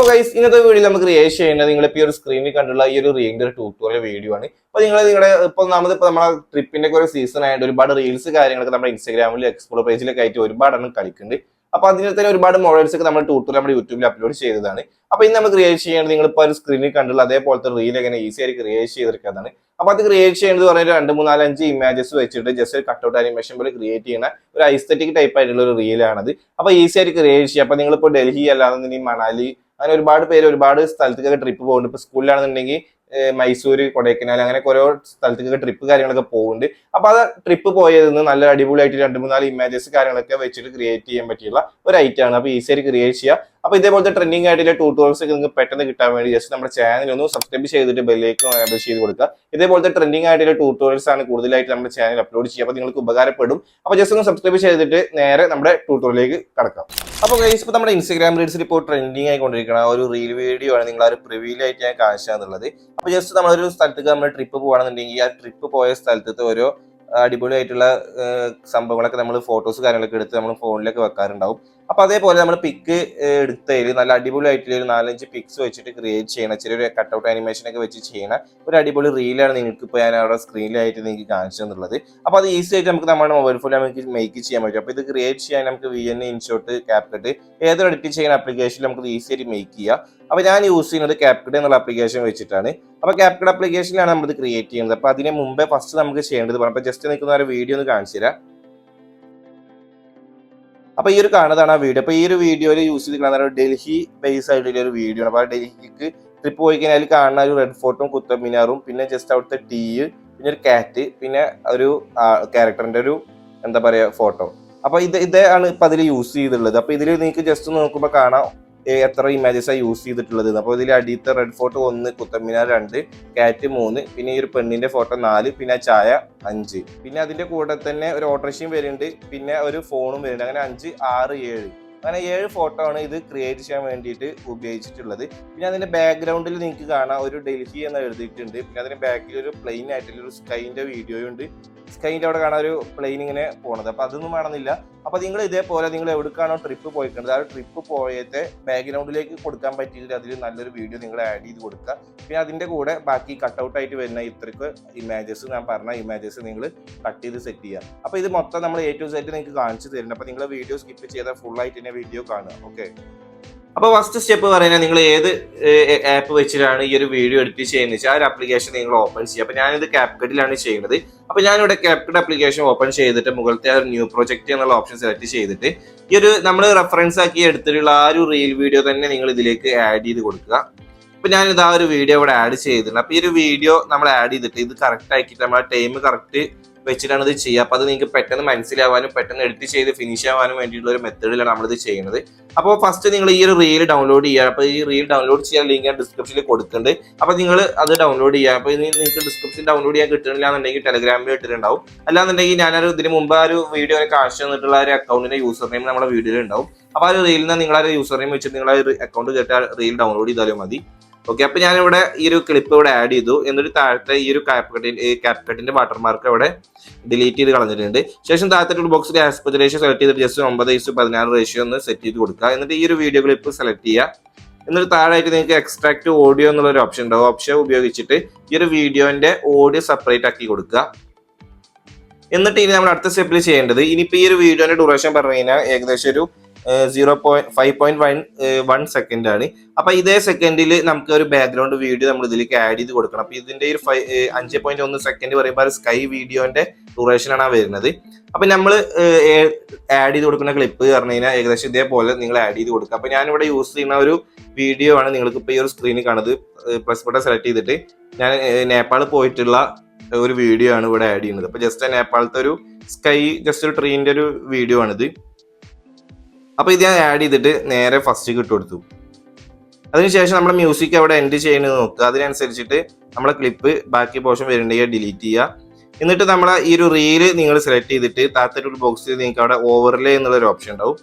അപ്പോൾ ഗൈസ് ഇന്നത്തെ വീഡിയോയിൽ നമുക്ക് ക്രിയേറ്റ് ചെയ്യുന്നത് നിങ്ങളിപ്പോൾ ഈ ഒരു സ്ക്രീനിൽ കണ്ടുള്ള ഈ ഒരു റീലിന്റെ ഒരു ട്യൂട്ടോറിയൽ വീഡിയോ ആണ്. അപ്പോൾ നിങ്ങളുടെ ഇപ്പോൾ നമ്മുടെ ട്രിപ്പിന്റെ ഒക്കെ ഒരു സീസൺ ആയിട്ട് ഒരുപാട് റീൽസ് കാര്യങ്ങളൊക്കെ നമ്മുടെ ഇൻസ്റ്റാഗ്രാമിൽ എക്സ്പ്ലോർ പേജിലൊക്കെ ആയിട്ട് ഒരുപാടെണ്ണം കളിക്കുന്നുണ്ട്. അപ്പോൾ അതിന് തന്നെ ഒരുപാട് മോഡൽസ് ഒക്കെ നമ്മൾ ട്യൂട്ടോറിയൽ നമ്മുടെ യൂട്യൂബിൽ അപ്ലോഡ് ചെയ്തതാണ്. അപ്പോൾ ഇന്ന് നമുക്ക് ക്രിയേറ്റ് ചെയ്യേണ്ടത് നിങ്ങളിപ്പോൾ ഒരു സ്ക്രീനിൽ കണ്ടുള്ള അതേപോലത്തെ റീൽ എങ്ങനെ ഈസി ആയിട്ട് ക്രിയേറ്റ് ചെയ്തെടുക്കുന്നതാണ്. അപ്പോൾ അത് ക്രിയേറ്റ് ചെയ്യുന്നത് പറഞ്ഞാൽ 2, 3, 4, 5 ഇമേജസ് വെച്ചിട്ട് ജസ്റ്റ് ഒരു കട്ടൗട്ട് ആനിമേഷൻ പോലെ ക്രിയേറ്റ് ചെയ്യുന്ന ഒരു ഐസ്തറ്റിക് ടൈപ്പ് ആയിട്ടുള്ള ഒരു റീലാണത്. അപ്പോൾ ഈസി ആയിട്ട് ക്രിയേറ്റ് ചെയ്യുക. അപ്പോൾ നിങ്ങളിപ്പോൾ ഡൽഹി അല്ലാതെ മണാലി അങ്ങനെ ഒരുപാട് പേര് ഒരുപാട് സ്ഥലത്തേക്കൊക്കെ ട്രിപ്പ് പോകുന്നുണ്ട്. ഇപ്പോൾ സ്കൂളിലാണെന്നുണ്ടെങ്കിൽ മൈസൂര്, കൊടൈക്കനാൽ അങ്ങനെ ഓരോ സ്ഥലത്തേക്കൊക്കെ ട്രിപ്പ് കാര്യങ്ങളൊക്കെ പോകുന്നുണ്ട്. അപ്പൊ അത് ട്രിപ്പ് പോയതെന്ന് നല്ല അടിപൊളിയായിട്ട് 2, 3, 4 ഇമേജസ് കാര്യങ്ങളൊക്കെ വെച്ചിട്ട് ക്രിയേറ്റ് ചെയ്യാൻ പറ്റിയുള്ള ഒരു ഐറ്റം ആണ്. അപ്പൊ ഈസിയായിട്ട് ക്രിയേറ്റ് ചെയ്യുക. അപ്പൊ ഇതേപോലത്തെ ട്രെൻഡിങ് ആയിട്ടുള്ള ട്യൂട്ടോറിയൽസ് ഒക്കെ നിങ്ങൾക്ക് പെട്ടെന്ന് കിട്ടാൻ വേണ്ടി ജസ്റ്റ് നമ്മുടെ ചാനൽ ഒന്ന് സബ്സ്ക്രൈബ് ചെയ്തിട്ട് ബെല്ലേക്ക് എനേബിൾ ചെയ്ത് കൊടുക്കുക. ഇതേപോലത്തെ ട്രെൻഡിങ് ആയിട്ടുള്ള ട്യൂട്ടോറിയൽസ് ആണ് കൂടുതലായിട്ട് നമ്മുടെ ചാനൽ അപ്ലോഡ് ചെയ്യുക. അപ്പൊ നിങ്ങൾക്ക് ഉപകാരപ്പെടും. അപ്പൊ ജസ്റ്റ് ഒന്ന് സബ്സ്ക്രൈബ് ചെയ്തിട്ട് നേരെ നമ്മുടെ ട്യൂട്ടോറിയലിലേക്ക് കടക്കാം. അപ്പോൾ ഗൈസ് ഇപ്പോൾ നമ്മുടെ ഇൻസ്റ്റാഗ്രാം റീൽസിൽ ഇപ്പോൾ ട്രെൻഡിങ് ആയിക്കൊണ്ടിരിക്കുന്ന ഒരു റീൽ വീഡിയോ ആണ് നിങ്ങൾ ആ ഒരു പ്രിവ്യൂലായിട്ട് ഞാൻ കാണിച്ചാന്നുള്ളത്. അപ്പോൾ ജസ്റ്റ് നമ്മളൊരു സ്ഥലത്തേക്ക് നമ്മൾ ട്രിപ്പ് പോകുകയാണെന്നുണ്ടെങ്കിൽ ആ ട്രിപ്പ് പോയ സ്ഥലത്തെ ഓരോ അടിപൊളിയായിട്ടുള്ള സംഭവങ്ങളൊക്കെ നമ്മൾ ഫോട്ടോസ് കാര്യങ്ങളൊക്കെ എടുത്ത് നമ്മൾ ഫോണിലൊക്കെ വെക്കാറുണ്ടാവും. അപ്പൊ അതേപോലെ നമ്മൾ പിക്ക് എടുത്തതിൽ നല്ല അടിപൊളിയായിട്ടുള്ള ഒരു 4-5 പിക്സ് വെച്ചിട്ട് ക്രിയേറ്റ് ചെയ്യണം, ചെറിയൊരു കട്ടൗട്ട് ആനിമേഷൻ ഒക്കെ വെച്ച് ചെയ്യണ ഒരു അടിപൊളി റീലാണ് നിങ്ങൾക്ക് ഇപ്പോൾ ഞാൻ അവിടെ സ്ക്രീനിലായിട്ട് നിങ്ങൾക്ക് കാണിച്ചു തന്നുള്ളത്. അപ്പൊ അത് ഈസി ആയിട്ട് നമുക്ക് നമ്മുടെ മൊബൈൽ ഫോണിൽ നമുക്ക് മേക്ക് ചെയ്യാൻ പറ്റും. അപ്പൊ ഇത് ക്രിയേറ്റ് ചെയ്യാൻ നമുക്ക് VN, ഇൻഷോട്ട്, ക്യാപ്കട്ട് ഏതൊരു എഡിറ്റ് ചെയ്യുന്ന ആപ്ലിക്കേഷനിൽ നമുക്ക് ഈസി ആയിട്ട് മേക്ക് ചെയ്യാം. അപ്പൊ ഞാൻ യൂസ് ചെയ്യുന്നത് ക്യാപ്കട്ട് എന്നുള്ള ആപ്ലിക്കേഷൻ വെച്ചിട്ടാണ്. അപ്പൊ ക്യാപ്കട്ട് ആപ്ലിക്കേഷനിലാണ് നമ്മൾ ഇത് ക്രിയേറ്റ് ചെയ്യുന്നത്. അപ്പൊ അതിന് മുമ്പേ ഫസ്റ്റ് നമുക്ക് ചെയ്യേണ്ടത് പറഞ്ഞപ്പോൾ ജസ്റ്റ് നിൽക്കുന്ന ഒരു വീഡിയോ ഒന്ന് കാണിച്ചു തരാം. അപ്പൊ ഈ ഒരു കാണുന്നതാണ് ആ വീഡിയോ. അപ്പൊ ഈ ഒരു വീഡിയോയിൽ യൂസ് ചെയ്തിരിക്കുന്ന ഡൽഹി ബേസ് ആയിട്ടുള്ള ഒരു വീഡിയോ ആണ്. അപ്പൊ ഡൽഹിക്ക് ട്രിപ്പ് പോയി കഴിഞ്ഞാൽ കാണുന്ന ഒരു റെഡ് ഫോർട്ടും കുത്തബ് മിനാറും പിന്നെ ജസ്റ്റ് അവിടുത്തെ ടീ, പിന്നെ ഒരു കാറ്റ്, പിന്നെ ഒരു ക്യാരക്ടറിന്റെ ഒരു എന്താ പറയാ ഫോട്ടോ. അപ്പൊ ഇതാണ് ഇപ്പൊ അതിൽ യൂസ് ചെയ്തിട്ടുള്ളത്. അപ്പൊ ഇതിൽ നിങ്ങൾക്ക് ജസ്റ്റ് നോക്കുമ്പോൾ കാണാം എത്ര ഇമേജസാണ് യൂസ് ചെയ്തിട്ടുള്ളത്. അപ്പോൾ ഇതിൽ അടിയത്തെ റെഡ് ഫോർട്ട് 1, കുത്തബ് മിനാർ 2, കാറ്റ് 3, പിന്നെ ഈ ഒരു പെണ്ണിന്റെ ഫോട്ടോ 4, പിന്നെ ചായ 5, പിന്നെ അതിന്റെ കൂടെ തന്നെ ഒരു ഓട്ടോറിക്ഷയും വരുന്നുണ്ട്, പിന്നെ ഒരു ഫോണും വരുന്നുണ്ട്. അങ്ങനെ 5, 6, 7 അങ്ങനെ 7 ഫോട്ടോ ആണ് ഇത് ക്രിയേറ്റ് ചെയ്യാൻ വേണ്ടിയിട്ട് ഉപയോഗിച്ചിട്ടുള്ളത്. പിന്നെ അതിന്റെ ബാക്ക്ഗ്രൗണ്ടിൽ നിങ്ങൾക്ക് കാണാം ഒരു ഡൽഹി എന്ന് എഴുതിയിട്ടുണ്ട്. പിന്നെ അതിന്റെ ബാക്കിൽ ഒരു പ്ലെയിൻ ആയിട്ടുള്ള ഒരു സ്കൈന്റെ വീഡിയോ ഉണ്ട്. സ്കൈൻ്റെ അവിടെ കാണാൻ ഒരു പ്ലെയിൻ ഇങ്ങനെ പോണത്. അപ്പൊ അതൊന്നും വേണമെന്നില്ല. അപ്പൊ നിങ്ങൾ ഇതേപോലെ നിങ്ങൾ എവിടേക്കാണോ ട്രിപ്പ് പോയിക്കുന്നത് ആ ട്രിപ്പ് പോയത്തെ ബാക്ക്ഗ്രൗണ്ടിലേക്ക് കൊടുക്കാൻ പറ്റിയിട്ട് അതിൽ നല്ലൊരു വീഡിയോ നിങ്ങൾ ആഡ് ചെയ്ത് കൊടുക്കുക. പിന്നെ അതിന്റെ കൂടെ ബാക്കി കട്ടൗട്ട് ആയിട്ട് വരുന്ന ഇത്രയ്ക്ക് ഇമേജസ്, ഞാൻ പറഞ്ഞ ഇമേജസ് നിങ്ങൾ കട്ട് ചെയ്ത് സെറ്റ് ചെയ്യുക. അപ്പൊ ഇത് മൊത്തം നമ്മൾ A to Z നിങ്ങൾക്ക് കാണിച്ചു തരുന്നുണ്ട്. അപ്പൊ നിങ്ങൾ വീഡിയോ സ്കിപ്പ് ചെയ്താൽ ഫുൾ ആയിട്ട് തന്നെ വീഡിയോ കാണുക. ഓക്കെ. അപ്പോൾ ഫസ്റ്റ് സ്റ്റെപ്പ് പറയുന്നത് നിങ്ങൾ ഏത് ആപ്പ് വെച്ചിട്ടാണ് ഈ ഒരു വീഡിയോ എഡിറ്റ് ചെയ്യുന്നത് വെച്ചാൽ ആ ഒരു ആപ്ലിക്കേഷൻ നിങ്ങൾ ഓപ്പൺ ചെയ്യുക. അപ്പോൾ ഞാനിത് ക്യാപ്കട്ടിലാണ് ചെയ്യുന്നത്. അപ്പോൾ ഞാനിവിടെ ക്യാപ്കട്ട് ആപ്ലിക്കേഷൻ ഓപ്പൺ ചെയ്തിട്ട് മുകളിലത്തെ ആ ഒരു ന്യൂ പ്രൊജക്റ്റ് എന്നുള്ള ഓപ്ഷൻ സെലക്ട് ചെയ്തിട്ട് ഈ ഒരു നമ്മൾ റെഫറൻസ് ആക്കി എടുത്തിട്ടുള്ള ആ ഒരു റീൽ വീഡിയോ തന്നെ നിങ്ങൾ ഇതിലേക്ക് ആഡ് ചെയ്ത് കൊടുക്കുക. അപ്പോൾ ഞാനിത് ആ ഒരു വീഡിയോ ഇവിടെ ആഡ് ചെയ്തിട്ടുണ്ട്. അപ്പോൾ ഈ ഒരു വീഡിയോ നമ്മൾ ആഡ് ചെയ്തിട്ട് ഇത് കറക്റ്റ് ആക്കിയിട്ട് നമ്മൾ ടൈം കറക്റ്റ് വെച്ചിട്ടാണ് ഇത് ചെയ്യുക. അപ്പോൾ അത് നിങ്ങൾക്ക് പെട്ടെന്ന് മനസ്സിലാവാനും പെട്ടെന്ന് എഡിറ്റ് ചെയ്ത് ഫിനിഷ് ആവാനും വേണ്ടിയിട്ടുള്ള ഒരു മെത്തേഡിലാണ് നമ്മളിത് ചെയ്യുന്നത്. അപ്പോൾ ഫസ്റ്റ് നിങ്ങൾ ഈ ഒരു റീൽ ഡൗൺലോഡ് ചെയ്യുക. അപ്പോൾ ഈ റീൽ ഡൗൺലോഡ് ചെയ്യാൻ ലിങ്ക് ഞാൻ ഡിസ്ക്രിപ്ഷനിൽ കൊടുക്കുന്നുണ്ട്. അപ്പോൾ നിങ്ങൾ അത് ഡൗൺലോഡ് ചെയ്യുക. അപ്പോൾ ഇത് നിങ്ങൾക്ക് ഡിസ്ക്രിപ്ഷൻ ഡൗൺലോഡ് ചെയ്യാൻ കിട്ടുന്നില്ല എന്നുണ്ടെങ്കിൽ ടെലഗ്രാമിൽ ഇട്ടിട്ടുണ്ടാവും. അല്ലാന്നുണ്ടെങ്കിൽ ഞാനൊരു ഇതിന് മുമ്പ് ആ ഒരു വീഡിയോ കാണിച്ചു തന്നിട്ടുള്ള ഒരു അക്കൗണ്ടിന്റെ യൂസർ നെയിം നമ്മുടെ വീഡിയോയിൽ ഉണ്ടാവും. അപ്പോൾ ആ ഒരു റീലിൽ നിന്ന് നിങ്ങൾ ആ ഒരു യൂസർ നെയിം വെച്ചിട്ട് നിങ്ങൾ ആ ഒരു അക്കൗണ്ട് കേട്ടാൽ റീൽ ഡൗൺലോഡ് ചെയ്താലും മതി. ഓക്കെ. അപ്പൊ ഞാനിവിടെ ഈ ഒരു ക്ലിപ്പ് ഇവിടെ ആഡ് ചെയ്തു. എന്നിട്ട് താഴത്തെ ഈ ഒരു ക്യാപ്കട്ടിന്റെ വാട്ടർമാർക്ക് അവിടെ ഡിലീറ്റ് ചെയ്ത് കളഞ്ഞിട്ടുണ്ട്. ശേഷം താഴത്തെ ഒരു ബോക്സിൽ ആസ്പെക്ട് റേഷ്യോ സെലക്ട് ചെയ്തിട്ട് ജസ്റ്റ് 9:16 റേഷ്യോ ഒന്ന് സെറ്റ് ചെയ്ത് കൊടുക്കുക. എന്നിട്ട് ഈ ഒരു വീഡിയോ ക്ലിപ്പ് സെലക്ട് ചെയ്യുക. എന്നിട്ട് താഴായിട്ട് നിങ്ങൾക്ക് എക്സ്ട്രാക്ട് ഓഡിയോ എന്നുള്ള ഒരു ഓപ്ഷൻ ഉണ്ടാവും. ഓപ്ഷൻ ഉപയോഗിച്ചിട്ട് ഈ ഒരു വീഡിയോന്റെ ഓഡിയോ സെപ്പറേറ്റ് ആക്കി കൊടുക്കുക. എന്നിട്ട് ഇനി നമ്മൾ അടുത്ത സ്റ്റെപ്പിൽ ചെയ്യേണ്ടത് ഇനിയിപ്പോ ഈ ഒരു വീഡിയോന്റെ ഡ്യൂറേഷൻ പറഞ്ഞു കഴിഞ്ഞാൽ ഏകദേശം ഒരു 5.1 സെക്കൻഡ് ആണ്. അപ്പൊ ഇതേ സെക്കൻഡിൽ നമുക്ക് ഒരു ബാക്ക്ഗ്രൗണ്ട് വീഡിയോ നമ്മൾ ഇതിലേക്ക് ആഡ് ചെയ്ത് കൊടുക്കണം. അപ്പൊ ഇതിന്റെ ഒരു 5.1 സെക്കൻഡ് പറയുമ്പോൾ സ്കൈ വീഡിയോന്റെ ഡ്യൂറേഷൻ ആണ് വരുന്നത്. അപ്പൊ നമ്മൾ ആഡ് ചെയ്ത് കൊടുക്കുന്ന ക്ലിപ്പ് പറഞ്ഞു കഴിഞ്ഞാൽ ഏകദേശം ഇതേപോലെ നിങ്ങൾ ആഡ് ചെയ്ത് കൊടുക്കുക. അപ്പൊ ഞാനിവിടെ യൂസ് ചെയ്യുന്ന ഒരു വീഡിയോ ആണ് നിങ്ങൾക്ക് ഇപ്പൊ ഈ ഒരു സ്ക്രീനിൽ കാണുന്നത്. പ്ലസ് ബട്ടൺ സെലക്ട് ചെയ്തിട്ട് ഞാൻ നേപ്പാൾ പോയിട്ടുള്ള ഒരു വീഡിയോ ആണ് ഇവിടെ ആഡ് ചെയ്യുന്നത്. അപ്പൊ ജസ്റ്റ് നേപ്പാളത്തെ ഒരു സ്കൈ ജസ്റ്റ് ഒരു ട്രീന്റെ ഒരു വീഡിയോ ആണിത്. അപ്പൊ ഇത് ഞാൻ ആഡ് ചെയ്തിട്ട് നേരെ ഫസ്റ്റ് ഇട്ട് കൊടുത്തു. അതിനുശേഷം നമ്മുടെ മ്യൂസിക് അവിടെ എൻഡ് ചെയ്യുന്നത് നോക്കുക. അതിനനുസരിച്ചിട്ട് നമ്മളെ ക്ലിപ്പ് ബാക്കി പോർഷൻ വരുന്നുണ്ടെങ്കിൽ ഡിലീറ്റ് ചെയ്യുക. എന്നിട്ട് നമ്മളെ ഈ ഒരു റീല് നിങ്ങൾ സെലക്ട് ചെയ്തിട്ട് താഴത്തെ ഒരു ബോക്സിൽ നിങ്ങൾക്ക് അവിടെ ഓവർലേ എന്നുള്ളൊരു ഓപ്ഷൻ ഉണ്ടാവും.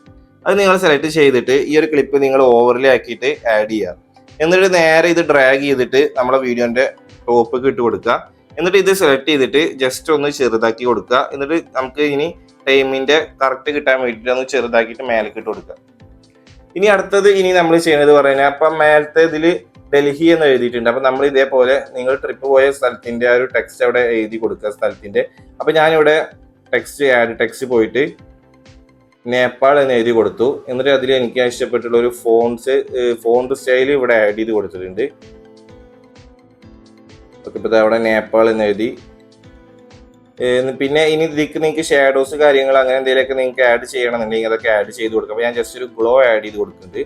അത് നിങ്ങൾ സെലക്ട് ചെയ്തിട്ട് ഈ ഒരു ക്ലിപ്പ് നിങ്ങൾ ഓവർലേ ആക്കിയിട്ട് ആഡ് ചെയ്യുക. എന്നിട്ട് നേരെ ഇത് ഡ്രാഗ് ചെയ്തിട്ട് നമ്മളെ വീഡിയോന്റെ ടോപ്പിക്ക് ഇട്ട് കൊടുക്കുക. എന്നിട്ട് ഇത് സെലക്ട് ചെയ്തിട്ട് ജസ്റ്റ് ഒന്ന് ചെറുതാക്കി കൊടുക്കുക. എന്നിട്ട് നമുക്ക് ഇനി ടൈമിന്റെ കറക്റ്റ് കിട്ടാൻ വേണ്ടിയിട്ട് ഒന്ന് ചെറുതാക്കിയിട്ട് മേലേക്ക് ഇട്ട് കൊടുക്കുക. ഇനി അടുത്തത് നമ്മൾ ചെയ്യുന്നത് പറഞ്ഞാൽ അപ്പം മേലത്തെ ഇതിൽ ഡൽഹി എന്ന് എഴുതിയിട്ടുണ്ട്. അപ്പൊ നമ്മൾ ഇതേപോലെ നിങ്ങൾ ട്രിപ്പ് പോയ സ്ഥലത്തിന്റെ ആ ഒരു ടെക്സ്റ്റ് അവിടെ എഴുതി കൊടുക്കുക സ്ഥലത്തിന്റെ. അപ്പൊ ഞാനിവിടെ ടെക്സ്റ്റ് പോയിട്ട് നേപ്പാൾ എന്ന് എഴുതി കൊടുത്തു. എന്നിട്ട് അതിൽ എനിക്ക് ഇഷ്ടപ്പെട്ടുള്ള ഒരു ഫോണ്ട് സ്റ്റൈൽ ഇവിടെ ആഡ് ചെയ്ത് കൊടുത്തിട്ടുണ്ട്. ഇപ്പൊ അവിടെ നേപ്പാൾ എന്ന് എഴുതി. പിന്നെ ഇനി ഇതിലേക്ക് നിങ്ങൾക്ക് ഷാഡോസ് കാര്യങ്ങൾ അങ്ങനെ എന്തെങ്കിലുമൊക്കെ നിങ്ങൾക്ക് ആഡ് ചെയ്യണമെന്നുണ്ടെങ്കിൽ അതൊക്കെ ആഡ് ചെയ്ത് കൊടുക്കാം. അപ്പൊ ഞാൻ ജസ്റ്റ് ഒരു ഗ്ലോ ആഡ് ചെയ്ത് കൊടുക്കുന്നുണ്ട്.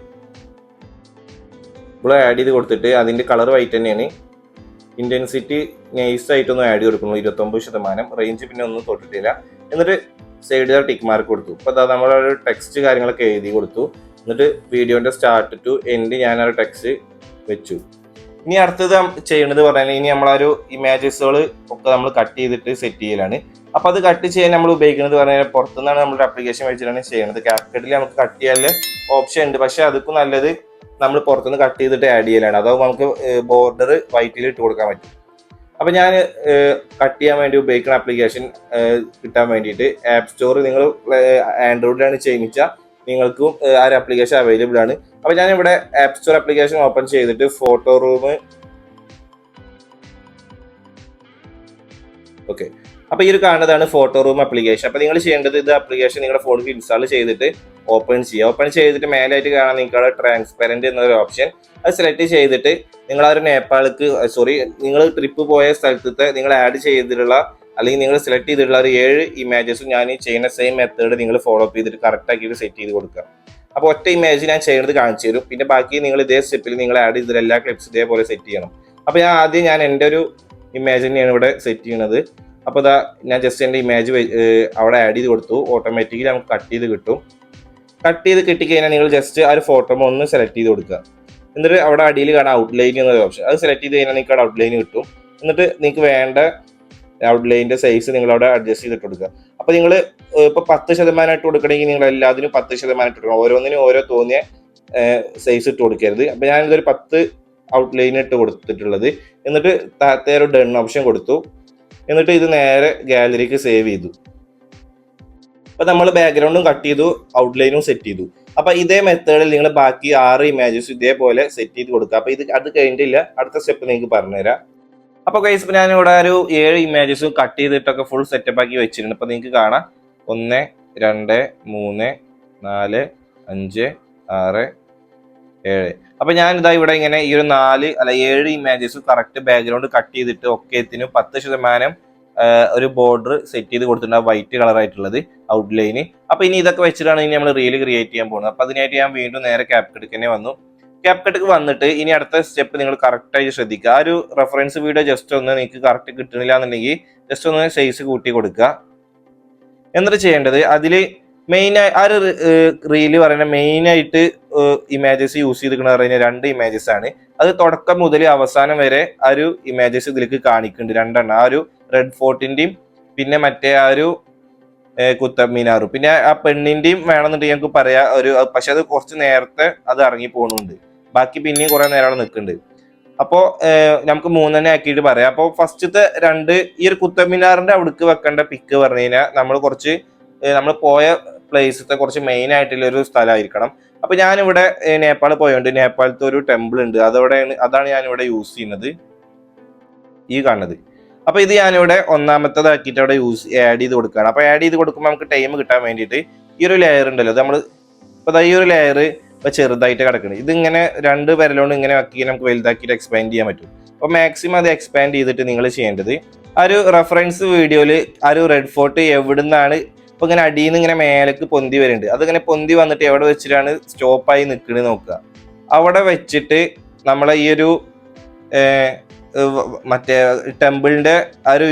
ഗ്ലോ ആഡ് ചെയ്ത് കൊടുത്തിട്ട് അതിന്റെ കളർ വൈറ്റ് തന്നെയാണ്. ഇന്റൻസിറ്റി നൈസ് ആയിട്ടൊന്നും ആഡ് ചെയ്ത് കൊടുക്കുന്നു, 29%. റേഞ്ച് പിന്നെ ഒന്നും തൊട്ടിട്ടില്ല. എന്നിട്ട് സൈഡിൽ ടിക്ക് മാർക്ക് കൊടുത്തു. അപ്പൊ അതാ നമ്മളൊരു ടെക്സ്റ്റ് കാര്യങ്ങളൊക്കെ എഴുതി കൊടുത്തു. എന്നിട്ട് വീഡിയോന്റെ സ്റ്റാർട്ട് ടു എൻഡ് ഞാൻ ആ ഒരു ടെക്സ്റ്റ് വെച്ചു. ഇനി അടുത്തത് ചെയ്യണത് പറഞ്ഞാൽ ഇനി നമ്മളൊരു ഇമേജസുകൾ ഒക്കെ നമ്മൾ കട്ട് ചെയ്തിട്ട് സെറ്റ് ചെയ്യലാണ്. അപ്പൊ അത് കട്ട് ചെയ്യാൻ നമ്മൾ ഉപയോഗിക്കുന്നത് പറഞ്ഞാൽ പുറത്തുനിന്നാണ് നമ്മുടെ ആപ്ലിക്കേഷൻ വെച്ചിട്ടാണ് ചെയ്യുന്നത്. CapCut നമുക്ക് കട്ട് ചെയ്യാനുള്ള ഓപ്ഷൻ ഉണ്ട്. പക്ഷെ അതൊക്കെ നല്ലത് നമ്മൾ പുറത്തുനിന്ന് കട്ട് ചെയ്തിട്ട് ആഡ് ചെയ്യലാണ്. അതാവുമ്പോൾ നമുക്ക് ബോർഡർ വൈറ്റിൽ ഇട്ട് കൊടുക്കാൻ പറ്റും. അപ്പൊ ഞാൻ കട്ട് ചെയ്യാൻ വേണ്ടി ഉപയോഗിക്കുന്ന ആപ്ലിക്കേഷൻ കിട്ടാൻ വേണ്ടിയിട്ട് ആപ്പ് സ്റ്റോർ നിങ്ങൾ ആൻഡ്രോയിഡിലാണ് ചെയ്യുക നിങ്ങൾക്കും ആ ഒരു ആപ്ലിക്കേഷൻ അവൈലബിൾ ആണ്. അപ്പൊ ഞാൻ ഇവിടെ ആപ്പ് സ്റ്റോർ ആപ്ലിക്കേഷൻ ഓപ്പൺ ചെയ്തിട്ട് ഫോട്ടോ റൂം. ഓക്കെ, അപ്പൊ ഈ ഒരു കാണുന്നതാണ് ഫോട്ടോ റൂം ആപ്ലിക്കേഷൻ. അപ്പൊ നിങ്ങൾ ചെയ്യേണ്ടത് ഇത് ആപ്ലിക്കേഷൻ നിങ്ങളുടെ ഫോണിൽ ഇൻസ്റ്റാൾ ചെയ്തിട്ട് ഓപ്പൺ ചെയ്യുക. ഓപ്പൺ ചെയ്തിട്ട് മേലായിട്ട് കാണാൻ നിങ്ങൾക്ക് ട്രാൻസ്പെറന്റ് എന്നൊരു ഓപ്ഷൻ അത് സെലക്ട് ചെയ്തിട്ട് നിങ്ങൾ ആ ഒരു നിങ്ങൾ ട്രിപ്പ് പോയ സ്ഥലത്തെ നിങ്ങൾ ആഡ് ചെയ്തിട്ടുള്ള അല്ലെങ്കിൽ നിങ്ങൾ സെലക്ട് ചെയ്തിട്ടുള്ള ഒരു 7 ഇമേജസും ഞാൻ ഈ ചെയ്യുന്ന സെയിം മെത്തേഡ് നിങ്ങൾ ഫോളോ അപ്പ് ചെയ്തിട്ട് കറക്റ്റ് ആക്കിയിട്ട് സെറ്റ് ചെയ്ത് കൊടുക്കുക. അപ്പോൾ ഒറ്റ ഇമേജ് ഞാൻ ചെയ്യുന്നത് കാണിച്ചു തരും. പിന്നെ ബാക്കി നിങ്ങൾ ഇതേ സ്റ്റെപ്പിൽ നിങ്ങൾ ആഡ് ചെയ്തിട്ട് എല്ലാ ക്ലിപ്സ് ഇതേപോലെ സെറ്റ് ചെയ്യണം. അപ്പോൾ ഞാൻ എൻ്റെ ഒരു ഇമേജ് തന്നെയാണ് ഇവിടെ സെറ്റ് ചെയ്യുന്നത്. അപ്പോൾ ഞാൻ ജസ്റ്റ് എൻ്റെ ഇമേജ് അവിടെ ആഡ് ചെയ്ത് കൊടുത്തു. ഓട്ടോമാറ്റിക്കലി നമുക്ക് കട്ട് ചെയ്ത് കിട്ടും. കട്ട് ചെയ്ത് കിട്ടിക്കഴിഞ്ഞാൽ നിങ്ങൾ ജസ്റ്റ് ആ ഒരു ഫോട്ടോ ഒന്ന് സെലക്ട് ചെയ്ത് കൊടുക്കുക. എന്നിട്ട് അവിടെ അടിയിൽ കാണാം ഔട്ട്ലൈൻ എന്നൊരു ഓപ്ഷൻ. അത് സെലക്ട് ചെയ്ത് കഴിഞ്ഞാൽ നിങ്ങൾക്ക് അവിടെ ഔട്ട്ലൈൻ കിട്ടും. എന്നിട്ട് നിങ്ങൾക്ക് വേണ്ട ഔട്ട്ലൈനിന്റെ സൈസ് നിങ്ങൾ അവിടെ അഡ്ജസ്റ്റ് ചെയ്തിട്ട് കൊടുക്കുക. അപ്പൊ നിങ്ങൾ ഇപ്പൊ 10% ഇട്ട് കൊടുക്കണമെങ്കിൽ നിങ്ങൾ എല്ലാത്തിനും 10% ഇട്ട് കൊടുക്കണം. ഓരോന്നിനും ഓരോ തോന്നിയ സൈസ് ഇട്ട് കൊടുക്കരുത്. അപ്പൊ ഞാനിതൊരു 10 ഔട്ട്ലൈൻ ഇട്ട് കൊടുത്തിട്ടുള്ളത്. എന്നിട്ട് താഴത്തെ ഒരു ഡൺ ഓപ്ഷൻ കൊടുത്തു. എന്നിട്ട് ഇത് നേരെ ഗാലറിക്ക് സേവ് ചെയ്തു. അപ്പൊ നമ്മൾ ബാക്ക്ഗ്രൗണ്ടും കട്ട് ചെയ്തു, ഔട്ട്ലൈനും സെറ്റ് ചെയ്തു. അപ്പൊ ഇതേ മെത്തേഡിൽ നിങ്ങൾ ബാക്കി 6 ഇമേജസ് ഇതേപോലെ സെറ്റ് ചെയ്ത് കൊടുക്കുക. അപ്പൊ അത് കഴിഞ്ഞിട്ടില്ല, അടുത്ത സ്റ്റെപ്പ് നിങ്ങൾക്ക് പറഞ്ഞുതരാം. അപ്പൊ ഗൈസ് ഞാൻ ഇവിടെ ഒരു 7 ഇമേജസും കട്ട് ചെയ്തിട്ടൊക്കെ ഫുൾ സെറ്റപ്പ് ആക്കി വെച്ചിട്ടുണ്ട്. അപ്പൊ നിങ്ങൾക്ക് കാണാം 1 2 3 4 5 6 7. അപ്പൊ ഞാൻ ഇതാ ഇവിടെ ഇങ്ങനെ ഈ ഒരു 7 ഇമേജസ് കറക്റ്റ് ബാക്ക്ഗ്രൗണ്ട് കട്ട് ചെയ്തിട്ട് ഒക്കെത്തിനും 10% ഒരു ബോർഡർ സെറ്റ് ചെയ്ത് കൊടുത്തിട്ടുണ്ട്, വൈറ്റ് കളർ ആയിട്ടുള്ളത് ഔട്ട്ലൈന്. അപ്പൊ ഇനി ഇതൊക്കെ വെച്ചിട്ടാണ് ഇനി നമ്മൾ റീൽ ക്രിയേറ്റ് ചെയ്യാൻ പോകുന്നത്. അപ്പൊ അതിനായിട്ട് ഞാൻ വീണ്ടും നേരെ CapCut തന്നെ വന്നു. CapCut വന്നിട്ട് ഇനി അടുത്ത സ്റ്റെപ്പ് നിങ്ങൾ കറക്റ്റ് ആയിട്ട് ശ്രദ്ധിക്കുക. ആ ഒരു റെഫറൻസ് വീഡിയോ ജസ്റ്റ് ഒന്ന് നിങ്ങൾക്ക് കറക്റ്റ് കിട്ടുന്നില്ല എന്നുണ്ടെങ്കിൽ ജസ്റ്റ് ഒന്ന് സൈസ് കൂട്ടി കൊടുക്കുക. എന്നിട്ട് ചെയ്യേണ്ടത് അതിൽ ആ ഒരു റീല് പറയുന്ന മെയിനായിട്ട് ഇമേജസ് യൂസ് ചെയ്തിരിക്കുന്ന പറയുന്നത് 2 ഇമേജസ് ആണ്. അത് തുടക്കം മുതൽ അവസാനം വരെ ആ ഒരു ഇമേജസ് ഇതിലേക്ക് കാണിക്കുന്നുണ്ട് 2 എണ്ണം. ആ ഒരു റെഡ് ഫോർട്ടിന്റെയും പിന്നെ മറ്റേ ആ ഒരു കുത്തബ് മിനാറും പിന്നെ ആ പെണ്ണിന്റെയും വേണമെന്നുണ്ടെങ്കിൽ ഞങ്ങൾക്ക് പറയാം പക്ഷെ അത് കുറച്ച് നേരത്തെ അത് ഇറങ്ങി പോകുന്നുണ്ട്. ബാക്കി പിന്നെയും കുറെ നേരം അവിടെ നിൽക്കുന്നുണ്ട്. അപ്പോൾ നമുക്ക് 3 തന്നെ ആക്കിയിട്ട് പറയാം. അപ്പോൾ ഫസ്റ്റത്തെ 2 ഈ ഒരു കുത്തബ് മിനാറിന്റെ അവിടേക്ക് വെക്കേണ്ട പിക്ക് പറഞ്ഞു കഴിഞ്ഞാൽ നമ്മൾ പോയ പ്ലേസത്തെ കുറച്ച് മെയിൻ ആയിട്ടുള്ള ഒരു സ്ഥലമായിരിക്കണം. അപ്പൊ ഞാനിവിടെ നേപ്പാൾ പോയോണ്ട് നേപ്പാളത്തെ ഒരു ടെമ്പിൾ ഉണ്ട്, അതാണ് ഞാനിവിടെ യൂസ് ചെയ്യുന്നത്, ഈ കാണുന്നത്. അപ്പൊ ഇത് ഞാനിവിടെ ഒന്നാമത്തേതാക്കിയിട്ട് അവിടെ ആഡ് ചെയ്ത് കൊടുക്കുകയാണ്. അപ്പൊ ആഡ് ചെയ്ത് കൊടുക്കുമ്പോൾ നമുക്ക് ടൈം കിട്ടാൻ വേണ്ടിയിട്ട് ഈ ഒരു ലെയർ ഉണ്ടല്ലോ, നമ്മൾ ഇപ്പൊ ഈ ഒരു ലെയർ ഇപ്പൊ ചെറുതായിട്ട് കിടക്കുന്നത്, ഇതിങ്ങനെ 2 വിരലോണ്ട് ഇങ്ങനെ ആക്കി നമുക്ക് വലുതാക്കിയിട്ട് എക്സ്പാൻഡ് ചെയ്യാൻ പറ്റും. അപ്പൊ മാക്സിമം അത് എക്സ്പാൻഡ് ചെയ്തിട്ട് നിങ്ങൾ ചെയ്യേണ്ടത് ആ ഒരു റെഫറൻസ് വീഡിയോയില് ആ ഒരു റെഡ് ഫോർട്ട് എവിടുന്നാണ് ഇപ്പൊ ഇങ്ങനെ അടിയിൽ നിന്ന് ഇങ്ങനെ മേലേക്ക് പൊന്തി വരുന്നുണ്ട്, അതിങ്ങനെ പൊന്തി വന്നിട്ട് എവിടെ വെച്ചിട്ടാണ് സ്റ്റോപ്പായി നിൽക്കുന്നത് നോക്കുക. അവിടെ വെച്ചിട്ട് നമ്മളെ ഈ ഒരു മറ്റേ ടെമ്പിളിന്റെ ആ ഒരു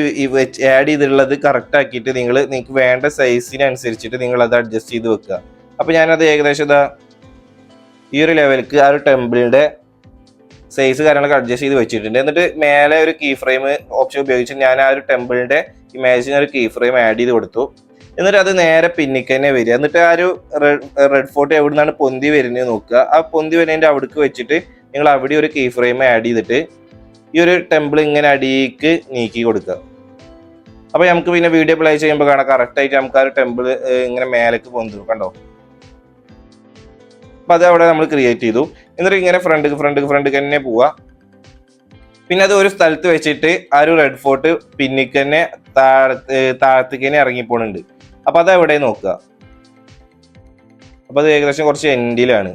ആഡ് ചെയ്തിട്ടുള്ളത് കറക്റ്റ് ആക്കിയിട്ട് നിങ്ങൾക്ക് വേണ്ട സൈസിനനുസരിച്ചിട്ട് നിങ്ങൾ അത് അഡ്ജസ്റ്റ് ചെയ്ത് വെക്കുക. അപ്പൊ ഞാനത് ഏകദേശം ഈ ഒരു ലെവലിക്ക് ആ ഒരു ടെമ്പിളിന്റെ സൈസ് കാര്യങ്ങളൊക്കെ അഡ്ജസ്റ്റ് ചെയ്ത് വെച്ചിട്ടുണ്ട്. എന്നിട്ട് മേലെ ഒരു കീ ഫ്രെയിം ഓപ്ഷൻ ഉപയോഗിച്ച് ഞാൻ ആ ഒരു ടെമ്പിളിന്റെ ഇമേജിന് ഒരു കീ ഫ്രെയിം ആഡ് ചെയ്ത് കൊടുത്തു. എന്നിട്ട് അത് നേരെ പിന്നിക്ക് തന്നെ വരിക. എന്നിട്ട് ആ ഒരു റെഡ് ഫോർട്ട് എവിടെ നിന്നാണ് പൊന്തി വരുന്നത് നോക്കുക. ആ പൊന്തി വരുന്നതിന്റെ അവിടേക്ക് വെച്ചിട്ട് നിങ്ങൾ അവിടെ ഒരു കീ ഫ്രെയിം ആഡ് ചെയ്തിട്ട് ഈ ഒരു ടെമ്പിൾ ഇങ്ങനെ അടിയിലേക്ക് നീക്കി കൊടുക്കുക. അപ്പൊ നമുക്ക് പിന്നെ വീഡിയോ പ്ലേ ചെയ്യുമ്പോൾ കാണാം കറക്റ്റ് ആയിട്ട് നമുക്ക് ആ ഒരു ടെമ്പിൾ ഇങ്ങനെ മേലേക്ക് പൊന്തു, കണ്ടോ. അപ്പൊ അത് അവിടെ നമ്മൾ ക്രിയേറ്റ് ചെയ്തു. എന്നിട്ട് ഇങ്ങനെ ഫ്രണ്ട് തന്നെ പോവാ. പിന്നെ അത് ഒരു സ്ഥലത്ത് വെച്ചിട്ട് ആ ഒരു റെഡ് ഫോർട്ട് പിന്നിക്ക് തന്നെ താഴത്തേക്ക് തന്നെ ഇറങ്ങിപ്പോണുണ്ട്. അപ്പൊ അത് എവിടെ നോക്കുക. അപ്പൊ അത് ഏകദേശം കുറച്ച് എൻഡിലാണ്.